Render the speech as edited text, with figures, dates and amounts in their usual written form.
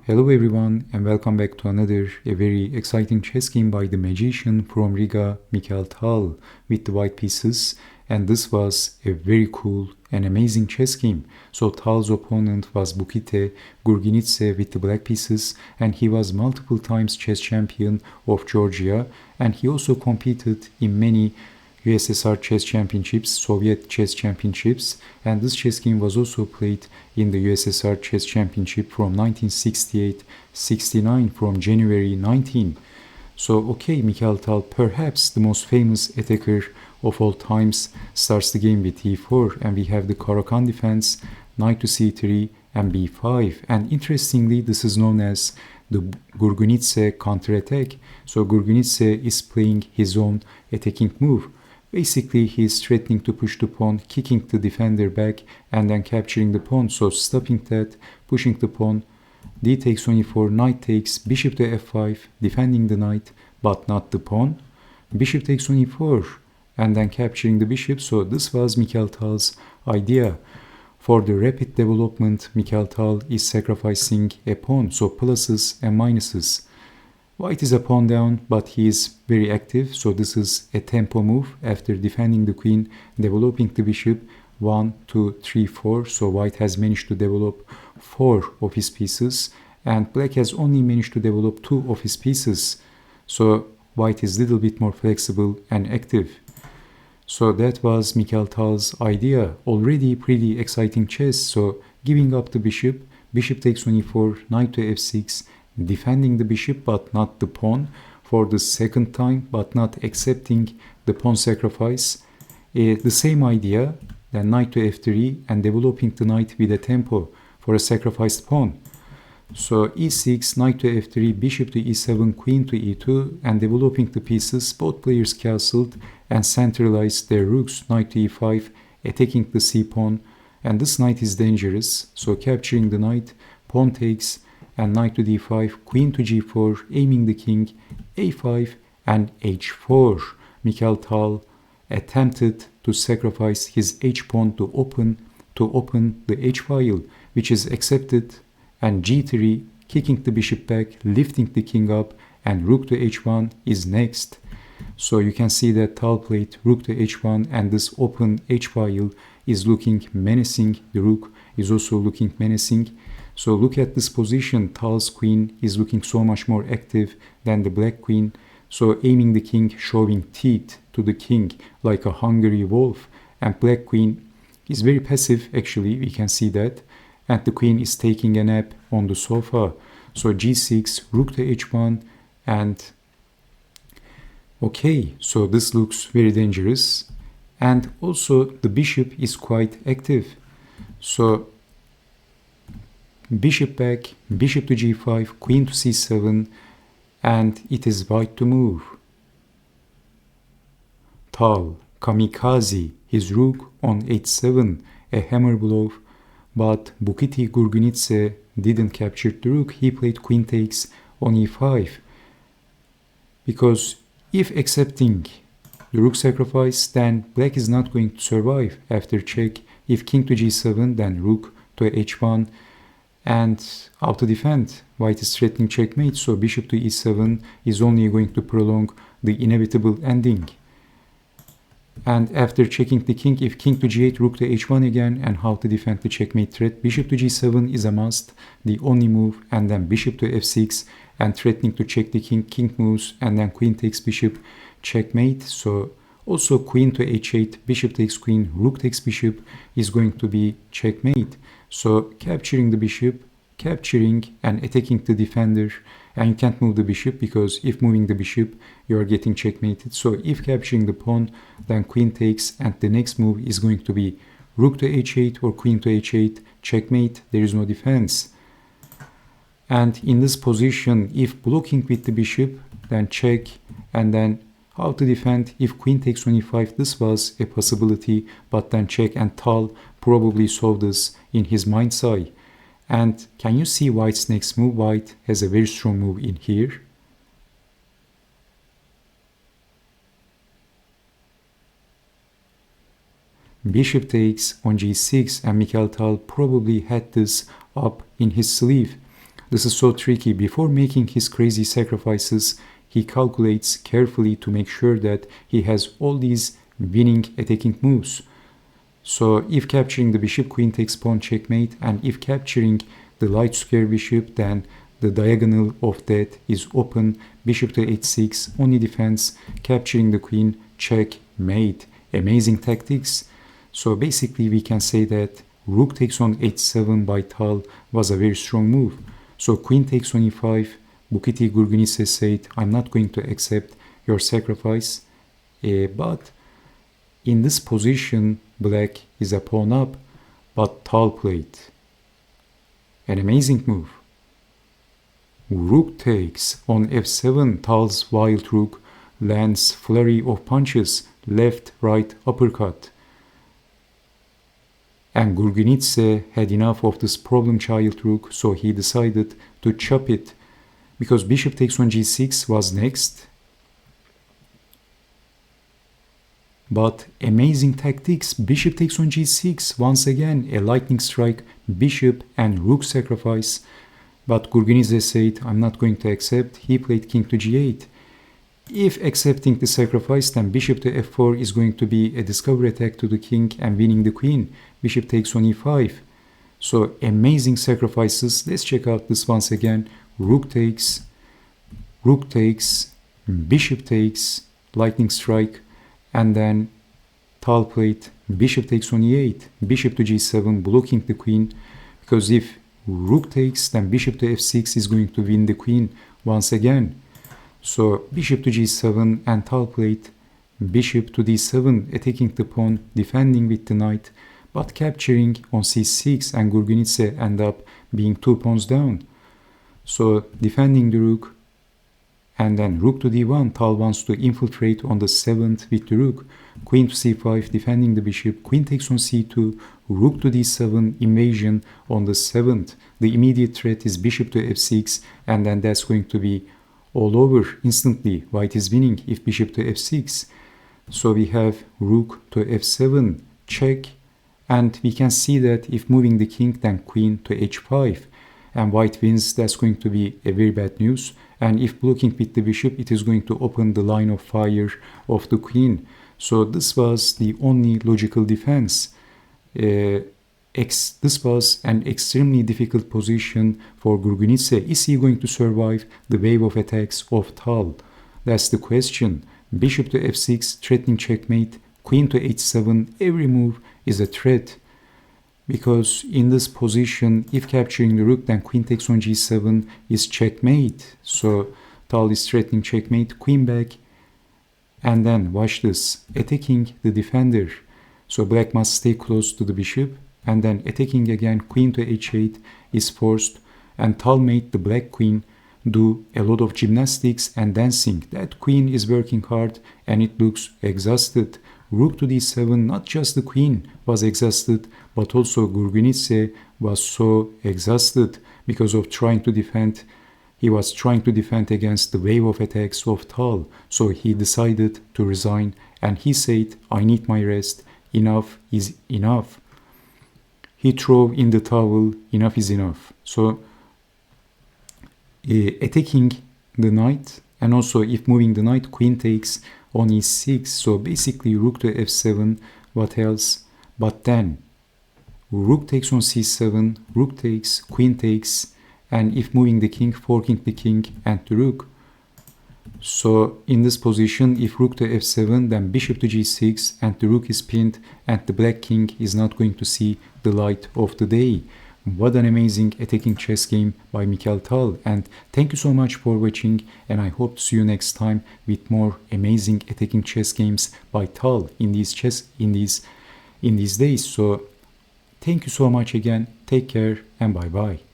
Hello everyone and welcome back to another very exciting chess game by the magician from Riga, Mikhail Tal, with the white pieces, and this was a very cool and amazing chess game. So Tal's opponent was Bukhuti Gurgenidze with the black pieces, and he was multiple times chess champion of Georgia, and he also competed in many USSR chess championships, Soviet chess championships, and this chess game was also played in the USSR chess championship from 1968-69 from January 19. So okay, Mikhail Tal, perhaps the most famous attacker of all times, starts the game with e4, and we have the Caro-Kann defense, knight to c3 and b5, and interestingly this is known as the Gurgenidze counterattack. So Gurgenidze is playing his own attacking move. Basically, he is threatening to push the pawn, kicking the defender back, and then capturing the pawn. So stopping that, pushing the pawn, d takes on e4, knight takes, bishop to f5, defending the knight, but not the pawn. Bishop takes on e4, and then capturing the bishop. So this was Mikhail Tal's idea. For the rapid development, Mikhail Tal is sacrificing a pawn, so pluses and minuses. White is a pawn down, but he is very active, so this is a tempo move. After defending the queen, developing the bishop, 1, 2, 3, 4. So white has managed to develop 4 of his pieces, and black has only managed to develop 2 of his pieces. So white is a little bit more flexible and active. So that was Mikhail Tal's idea. Already pretty exciting chess. So giving up the bishop, bishop takes on e4, knight to f6, defending the bishop but not the pawn for the second time, but not accepting the pawn sacrifice. The same idea, then knight to f3 and developing the knight with a tempo for a sacrificed pawn. So e6, knight to f3, bishop to e7, queen to e2, and developing the pieces. Both players castled and centralized their rooks, knight to e5, attacking the c pawn, and this knight is dangerous, so capturing the knight, pawn takes, and knight to d5, queen to g4, aiming the king, a5 and h4. Mikhail Tal attempted to sacrifice his h-pawn to open the h-file, which is accepted, and g3, kicking the bishop back, lifting the king up, and rook to h1 is next. So you can see that Tal played rook to h1, and this open h-file is looking menacing. The rook is also looking menacing. So look at this position. Tal's queen is looking so much more active than the black queen. So aiming the king, showing teeth to the king like a hungry wolf. And black queen is very passive, actually, we can see that. And the queen is taking a nap on the sofa. So g6, rook to h1, and okay, so this looks very dangerous. And also the bishop is quite active. So bishop back, bishop to g5, queen to c7, and it is white to move. Tal, kamikaze, his rook on h7, a hammer blow, but Bukhuti Gurgenidze didn't capture the rook. He played queen takes on e5, because if accepting the rook sacrifice, then black is not going to survive after check. If king to g7, then rook to h1, and how to defend? White is threatening checkmate, so bishop to e7 is only going to prolong the inevitable ending. And after checking the king, if king to g8, rook to h1 again, and how to defend the checkmate threat? Bishop to g7 is a must, the only move, and then bishop to f6, and threatening to check the king, king moves, and then queen takes bishop, checkmate. So also queen to h8, bishop takes queen, rook takes bishop is going to be checkmate. So capturing the bishop, capturing and attacking the defender, and you can't move the bishop, because if moving the bishop you are getting checkmated. So if capturing the pawn, then queen takes, and the next move is going to be rook to h8 or queen to h8, checkmate, there is no defense. And in this position, if blocking with the bishop, then check, and then how to defend? If queen takes on e5, this was a possibility, but then check, and Tal probably saw this in his mind's eye. And can you see white's next move? White has a very strong move in here. Bishop takes on g6, and Mikhail Tal probably had this up in his sleeve. This is so tricky. Before making his crazy sacrifices, he calculates carefully to make sure that he has all these winning attacking moves. So if capturing the bishop, queen takes pawn checkmate, and if capturing the light square bishop, then the diagonal of that is open. Bishop to h6, only defense, capturing the queen, checkmate. Amazing tactics. So basically we can say that rook takes on h7 by Tal was a very strong move. So queen takes on e5, Bukhuti Gurgenidze said, I'm not going to accept your sacrifice, but in this position black is a pawn up, but Tal played an amazing move. Rook takes on f7, Tal's wild rook lands flurry of punches, left, right, uppercut. And Gurgenidze had enough of this problem child rook, so he decided to chop it, because bishop takes on g6 was next. But amazing tactics, bishop takes on g6, once again a lightning strike, bishop and rook sacrifice. But Gurgenidze said, I'm not going to accept. He played king to g8. If accepting the sacrifice, then bishop to f4 is going to be a discovery attack to the king and winning the queen. Bishop takes on e5. So amazing sacrifices. Let's check out this once again. Rook takes, bishop takes, lightning strike, and then Tal played bishop takes on e8, bishop to g7, blocking the queen, because if rook takes, then bishop to f6 is going to win the queen once again. So bishop to g7, and Tal played bishop to d7, attacking the pawn, defending with the knight, but capturing on c6, and Gurgenidze end up being 2 pawns down. So defending the rook, and then rook to d1, Tal wants to infiltrate on the 7th with the rook. Queen to c5, defending the bishop, queen takes on c2, rook to d7, invasion on the 7th. The immediate threat is bishop to f6, and then that's going to be all over instantly. White is winning if bishop to f6. So we have rook to f7, check, and we can see that if moving the king, then queen to h5, and white wins. That's going to be a very bad news. And if blocking with the bishop, it is going to open the line of fire of the queen. So this was the only logical defense. This was an extremely difficult position for Gurgenidze. Is he going to survive the wave of attacks of Tal? That's the question. Bishop to f6, threatening checkmate. Queen to h7, every move is a threat. Because in this position, if capturing the rook, then queen takes on g7 is checkmate. So Tal is threatening checkmate, queen back, and then watch this, attacking the defender. So black must stay close to the bishop, and then attacking again, queen to h8 is forced, and Tal made the black queen do a lot of gymnastics and dancing. That queen is working hard and it looks exhausted. Rook to d7, not just the queen was exhausted, but also Gurgenidze was so exhausted because of trying to defend. He was trying to defend against the wave of attacks of Tal. So he decided to resign, and he said, I need my rest. Enough is enough. He threw in the towel. Enough is enough. So attacking the knight, and also if moving the knight, queen takes on e6. So basically rook to f7, what else? But then rook takes on c7, rook takes, queen takes, and if moving the king, forking the king and the rook. So in this position, if rook to f7, then bishop to g6, and the rook is pinned, and the black king is not going to see the light of the day. What an amazing attacking chess game by Mikhail Tal, and thank you so much for watching, and I hope to see you next time with more amazing attacking chess games by Tal in these days. So thank you so much again, take care, and bye bye.